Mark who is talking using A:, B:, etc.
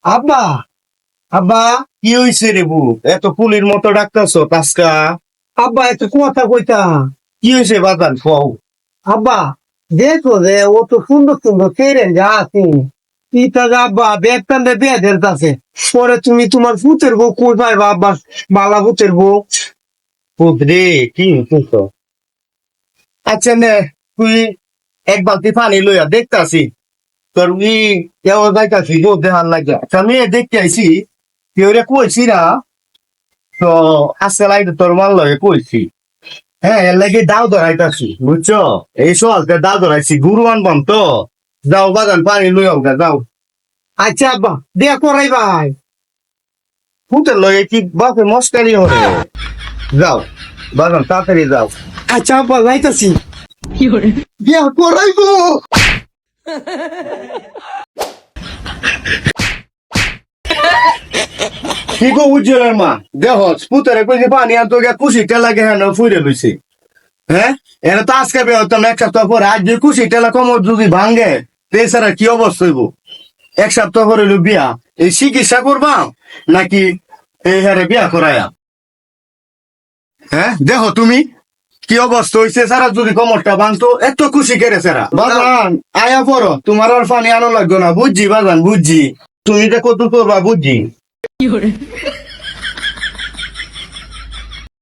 A: আব্বা আব্বা
B: কি হইছে রে বু এত পুলির মতো ডাকতাছ তাসকা?
A: আব্বা একটা কথা কইতা।
B: কি হইছে বাদান কও?
A: আব্বা দেখো যে ও তো সুন্দর সুন্দর ছেড়ে যা আছে ইটা যা আব্বা ব্যাগ টানতে বিয়ে ধরতাছে। পরে তুমি তোমার ফুতের বউ কই পাইবা আব্বা? বালা ফুতের বউ।
B: পুত্রে কি হইছে? আচ্ছা নে তুই এক বালতি পানি লইয়া দেখতাছি তোর কেউ যাইতাছি দুধ দেহার লাগে। আচ্ছা আমি দেখতে আইছি কেউ রে কইছি না তো আজকে লাইতে তোর মান লগে কইছি। হ্যাঁ এর লাগে দাও ধরাইতাছি বুঝছো? এই সকালকে দাও ধরাইছি গুরু আনবাম তো। যাও বাগান পানি লইয়াও গা যাও।
A: আচ্ছা আব্বা বিয়ে করাই ভাই।
B: ফুটের লগে কি বাপে মস্কারি হরে? যাও বাগান তাড়াতাড়ি যাও।
A: আচ্ছা আব্বা যাইতাছি। বিয়ে করাইবো।
B: কি গো উজ্জ্বলের মা দেহ পুতরে কইছে পানি আনতো গিয়া কুশি লাগে হ্যাঁ ফুইরে লইছে। হ্যাঁ এরা তো আজকে বের হতাম এক সপ্তাহ পরে, আজ যে খুশি টেলা কমর যদি ভাঙ্গে এছাড়া কি অবস্থা হইব? এক সপ্তাহ পরে হইলো বিয়া, এই চিকিৎসা করবা নাকি এই হারে বিয়া করায়া? হ্যাঁ দেখো তুমি কি অবস্থা হইছে, সারা যদি কমরটা ভাঙতো এত খুশি কেড়ে সারা বাজান আয়া পড়ো, তোমার আর পানি আনো লাগতো না বুঝছি বাজান বুঝছি, তুমি যে কত করবা বুঝছি।